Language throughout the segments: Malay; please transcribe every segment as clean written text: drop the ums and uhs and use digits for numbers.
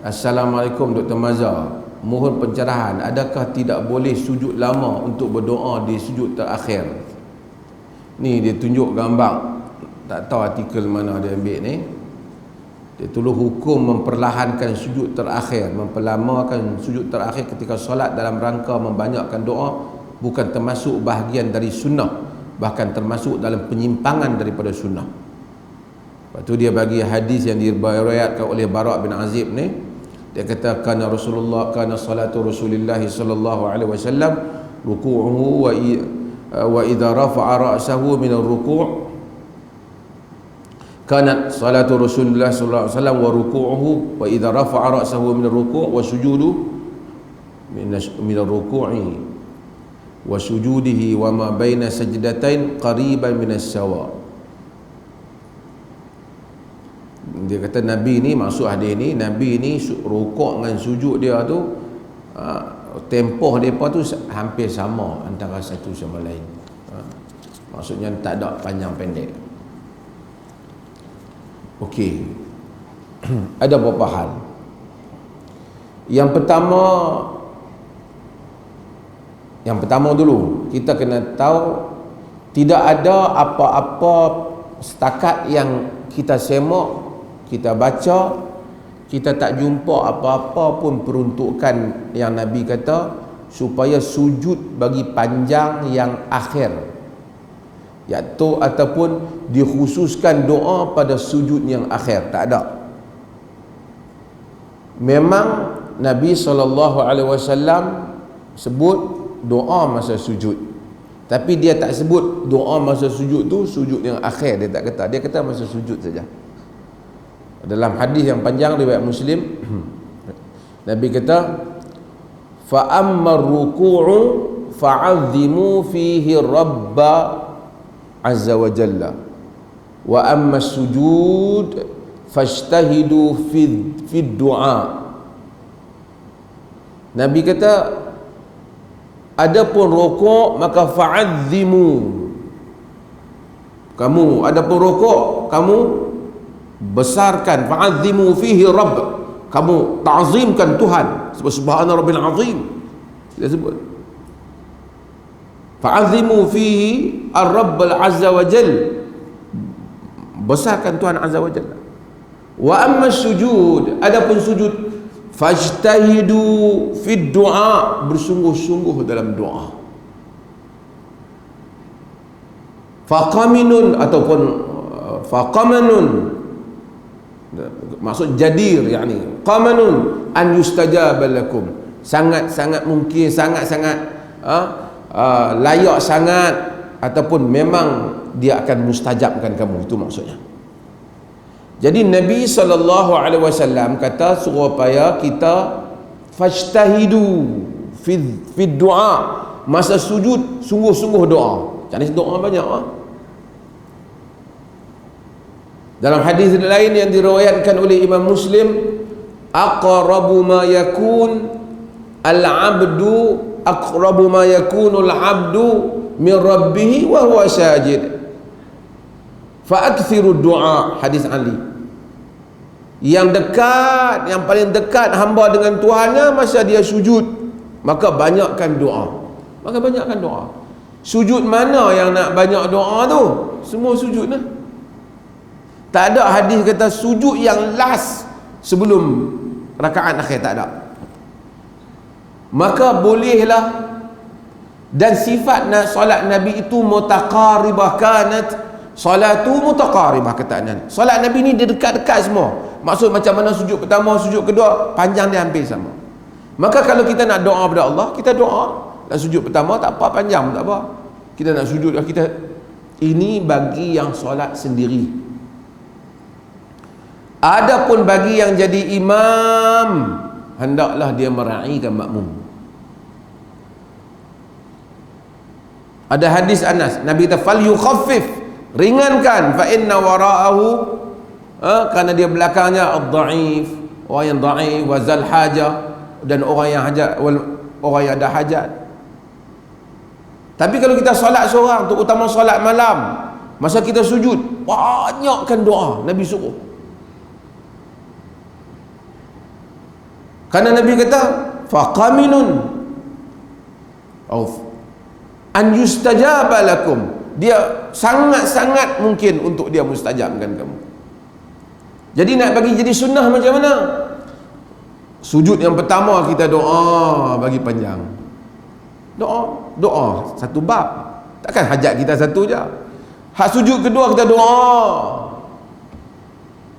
Assalamualaikum Dr. Mazhar, mohon pencerahan, adakah tidak boleh sujud lama untuk berdoa di sujud terakhir? Ni dia tunjuk gambar, tak tahu artikel mana dia ambil ni. Dia tulis hukum memperlahankan sujud terakhir, memperlamakan sujud terakhir ketika solat dalam rangka membanyakkan doa bukan termasuk bahagian dari sunnah, bahkan termasuk dalam penyimpangan daripada sunnah. Lepas tu dia bagi hadis yang diriwayatkan oleh Bara' bin Azib ni. Dia kata kana salatu Rasulillah sallallahu alaihi wasallam ruku'uhu wa idza rafa'a ra'sahu min ar-ruku' kanat salatu Rasulullah sallallahu alaihi wasallam wa ruku'uhu wa idza rafa'a ra'sahu min ar-ruku' wa sujudu min ar-ruku'i wa sujudihi wa ma baina sajdatain qariban min as-sawa. Dia kata Nabi ni, maksud hadis ni, Nabi ni rukuk dengan sujud dia tu tempoh mereka tu hampir sama antara satu sama lain. Maksudnya tak ada panjang pendek. Okey. Ada beberapa hal. Yang pertama dulu, kita kena tahu tidak ada apa-apa setakat yang kita semak, kita baca, kita tak jumpa apa-apa pun peruntukan yang Nabi kata supaya sujud bagi panjang yang akhir, iaitu ataupun dikhususkan doa pada sujud yang akhir. Tak ada. Memang Nabi SAW sebut doa masa sujud, tapi dia tak sebut doa masa sujud tu sujud yang akhir. Dia tak kata, dia kata masa sujud saja. Dalam hadis yang panjang riwayat Muslim, Nabi kata fa ammar ruku'u fa'azzimu fihi rabba azza wa jalla wa amma sujud fajtahidu fi du'a. Nabi kata adapun rukuk maka fa'azzimu, kamu adapun rukuk kamu besarkan, fa'azzimu fihi rabb, kamu ta'zimkan Tuhan, subhana rabbil azim. Dia sebut fa'azzimu fihi ar-rabb azza wa jal, besarkan Tuhan azza wa jalla. Wa amma sujud, adapun sujud fajtahidu fi du'a, bersungguh-sungguh dalam doa. Faqaminun ataupun faqamanun, maksud jadir, yakni qamanun an yustajaba lakum, sangat-sangat mungkin, sangat-sangat layak sangat, ataupun memang dia akan mustajabkan kamu, itu maksudnya. Jadi Nabi SAW kata supaya kita fajtahidu fi du'a, masa sujud sungguh-sungguh doa. Jadi doa banyak. Dalam hadis lain yang diriwayatkan oleh Imam Muslim, aqrabu ma yakun al-'abdu aqrabu ma yakunu al-'abdu min rabbih wa huwa sajid fa akthiru du'a. Hadis Ali, yang dekat, yang paling dekat hamba dengan Tuhannya masa dia sujud, maka banyakkan doa. Maka banyakkan doa. Sujud mana yang nak banyak doa tu? Semua sujud lah. Tak ada hadis kata sujud yang last sebelum rakaat akhir, tak ada. Maka bolehlah, dan sifat solat Nabi itu mutaqaribah, kanat salatu mutaqaribah, kata solat Nabi ni dia dekat-dekat semua. Maksud macam mana sujud pertama, sujud kedua, panjang dia hampir sama. Maka kalau kita nak doa kepada Allah, kita doa. Dan sujud pertama tak apa, panjang tak apa, kita nak sujud, kita ini bagi yang solat sendiri. Adapun bagi yang jadi imam, hendaklah dia meraihkan makmum. Ada hadis Anas, Nabi kata fal yukhaffif, ringankan, fa inna wara'ahu, kerana dia belakangnya ad-dha'if, orang yang dhaif, wa zal hajah, dan orang yang hajat, orang yang ada hajat. Tapi kalau kita solat seorang, terutama solat malam, masa kita sujud, banyakkan doa. Nabi suruh. Karena Nabi kata faqaminun an yustajaba lakum, dia sangat-sangat mungkin untuk dia mustajabkan kamu. Jadi nak bagi jadi sunnah macam mana? Sujud yang pertama kita doa bagi panjang. Doa satu bab. Takkan hajat kita satu je. Hak sujud kedua kita doa.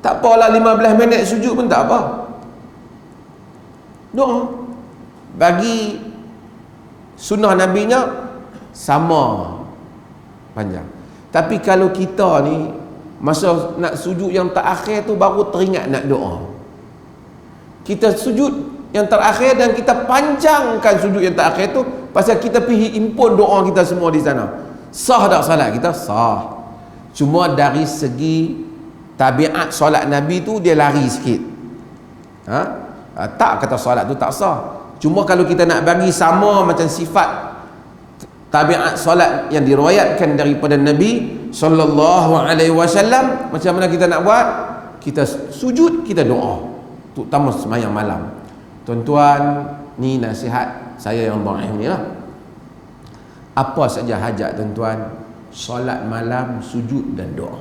Tak apalah 15 minit sujud pun tak apa. Doa. Bagi sunnah Nabi-nya sama panjang. Tapi kalau kita ni masa nak sujud yang terakhir tu baru teringat nak doa. Kita sujud yang terakhir dan kita panjangkan sujud yang terakhir tu pasal kita pergi impun doa kita semua di sana. Sah tak salat kita? Sah. Cuma dari segi tabiat solat Nabi tu dia lari sikit. Tak kata solat tu tak sah. Cuma kalau kita nak bagi sama macam sifat tabiat solat yang diriwayatkan daripada Nabi sallallahu alaihi wasallam, macam mana kita nak buat? Kita sujud, kita doa. Terutama sembahyang malam. Tuan-tuan, ni nasihat saya yang dhaif ni lah. Apa saja hajat tuan-tuan, solat malam, sujud dan doa,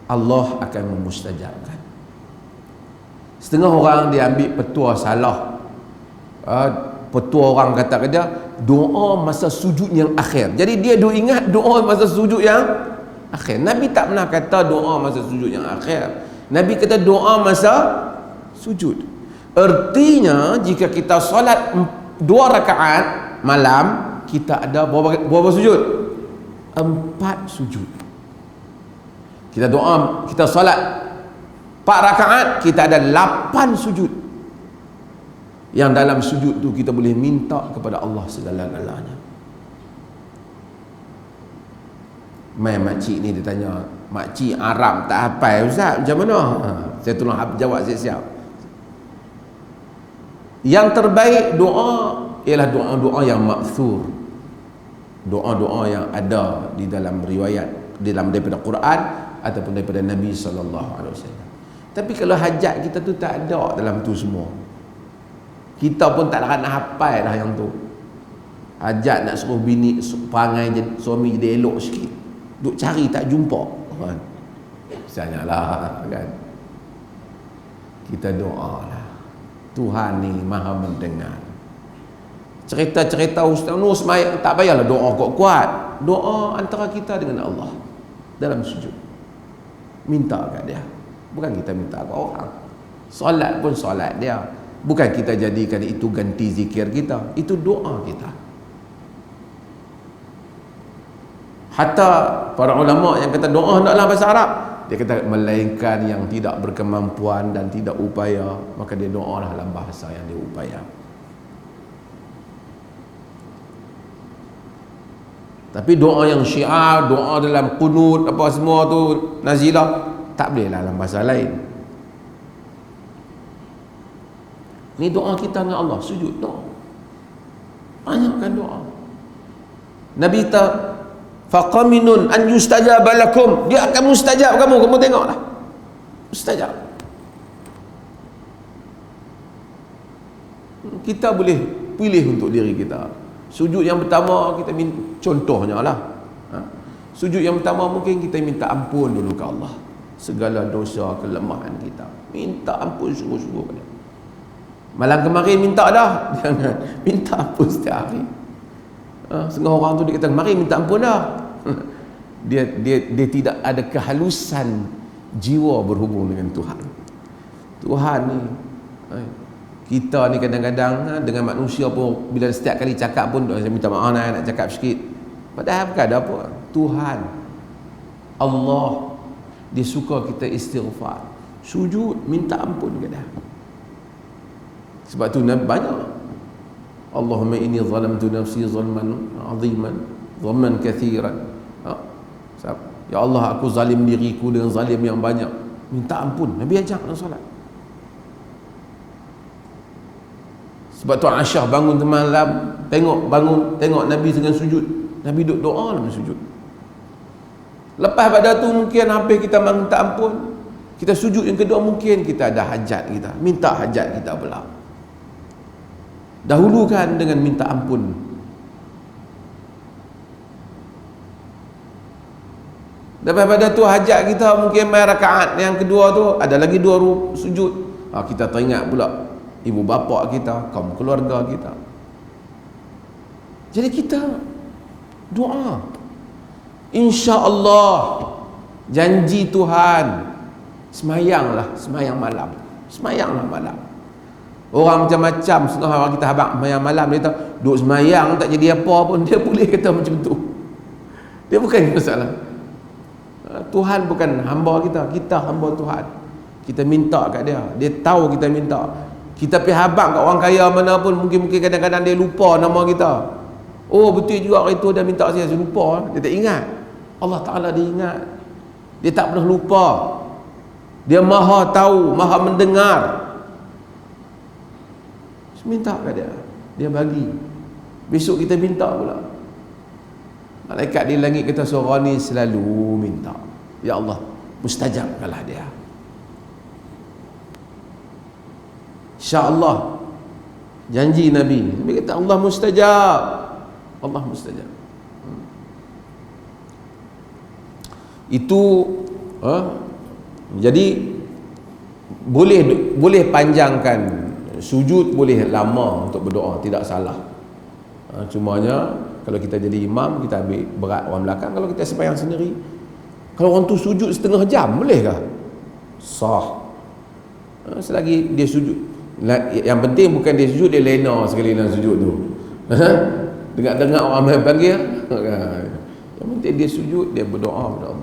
Allah akan memustajabkan. Setengah orang dia ambil petua salah. Petua orang kata ke dia, doa masa sujud yang akhir. Jadi dia duk ingat doa masa sujud yang akhir. Nabi tak pernah kata doa masa sujud yang akhir. Nabi kata doa masa sujud. Artinya jika kita solat 2 rakaat malam, kita ada berapa sujud? 4 sujud. Kita doa, kita solat 4 rakaat, kita ada 8 sujud. Yang dalam sujud tu kita boleh minta kepada Allah segala-galanya. Mai makcik ni dia tanya, makcik Arab tak hafal ustaz, macam mana? Saya tolong jawab siap-siap. Yang terbaik doa ialah doa-doa yang maksur, doa-doa yang ada di dalam riwayat, dalam daripada Quran ataupun daripada Nabi SAW. Tapi kalau hajat kita tu tak ada dalam tu semua, kita pun tak nak hafal dah yang tu. Hajat nak suruh bini perangai suami jadi elok sikit, duk cari tak jumpa kan, misalnya lah kan. Kita doa lah, Tuhan ni maha mendengar. Cerita-cerita Ustaz Nur semayang tak payahlah doa kuat-kuat. Doa antara kita dengan Allah dalam sujud, minta kat dia, bukan kita minta kat orang. Solat pun solat dia, bukan kita jadikan itu ganti zikir kita, itu doa kita. Hatta para ulama yang kata doa hendaklah bahasa Arab, dia kata melainkan yang tidak berkemampuan dan tidak upaya, maka dia doalah dalam bahasa yang dia upaya. Tapi doa yang syiar, doa dalam qunut apa semua tu nazilah, tak boleh dalam bahasa lain. Ni doa kita dengan Allah, sujud doa. Banyakkan doa. Nabi kata faqaminun an yustajaba lakum, dia akan mustajab kamu tengoklah. Mustajab. Kita boleh pilih untuk diri kita. Sujud yang pertama kita minta, contohnya lah, sujud yang pertama mungkin kita minta ampun dulu ke Allah segala dosa kelemahan kita, minta ampun sungguh-sungguh pada. Malam kemarin minta dah, jangan minta ampun setiap hari. Setengah orang tu dia kata mari minta ampun dah. dia tidak ada kehalusan jiwa berhubung dengan Tuhan. Tuhan ni, kita ni kadang-kadang dengan manusia pun bila setiap kali cakap pun saya minta maaf nak cakap sikit, padahal bukan ada apa. Tuhan Allah dia suka kita istighfar, sujud minta ampun kadang. Sebab tu banyak, Allahumma inni zalamtu nafsi zalman aziman dhamman kathiran. Ya Allah, aku zalim diriku dengan zalim yang banyak. Minta ampun. Nabi ajak dalam solat. Sebab tu Aisyah bangun malam, tengok Nabi dengan sujud. Nabi duduk doa dalam sujud. Lepas pada tu mungkin habis kita minta ampun, Kita sujud yang kedua, mungkin kita ada hajat kita, minta hajat kita pula. Dahulukan dengan minta ampun. Daripada tu hajat kita mungkin main rakaat yang kedua tu, ada lagi 2 sujud. Kita teringat pula ibu bapa kita, kaum keluarga kita. Jadi kita doa, insya-Allah, janji Tuhan, semayanglah, semayang malam, semayanglah malam. Orang macam-macam, setengah orang kita habaq semayang malam, dia tahu duk semayang tak jadi apa pun, dia boleh kata macam tu. Dia bukan masalah. Tuhan bukan hamba kita, kita hamba Tuhan. Kita minta kat dia, dia tahu kita minta. Kita pergi habaq kat orang kaya mana pun, mungkin kadang-kadang dia lupa nama kita. Oh betul juga hari tu dia minta saya lupa, dia tak ingat. Allah Ta'ala dia ingat, dia tak pernah lupa. Dia maha tahu, maha mendengar. Minta kat dia, dia bagi. Besok kita minta pula. Malaikat di langit kata suara ni selalu minta, ya Allah, mustajabkanlah dia. InsyaAllah, janji Nabi. Nabi kata Allah mustajab, Allah mustajab. Itu jadi boleh panjangkan sujud, boleh lama untuk berdoa, tidak salah. Cumanya kalau kita jadi imam, kita ambil berat orang belakang. Kalau kita sembahyang sendiri, kalau orang tu sujud setengah jam, boleh ke? Sah. Selagi dia sujud, yang penting bukan dia sujud, dia lena sekali dalam sujud tu. Dengar-dengar orang main panggil. Yang penting dia sujud, dia berdoa kepada Allah.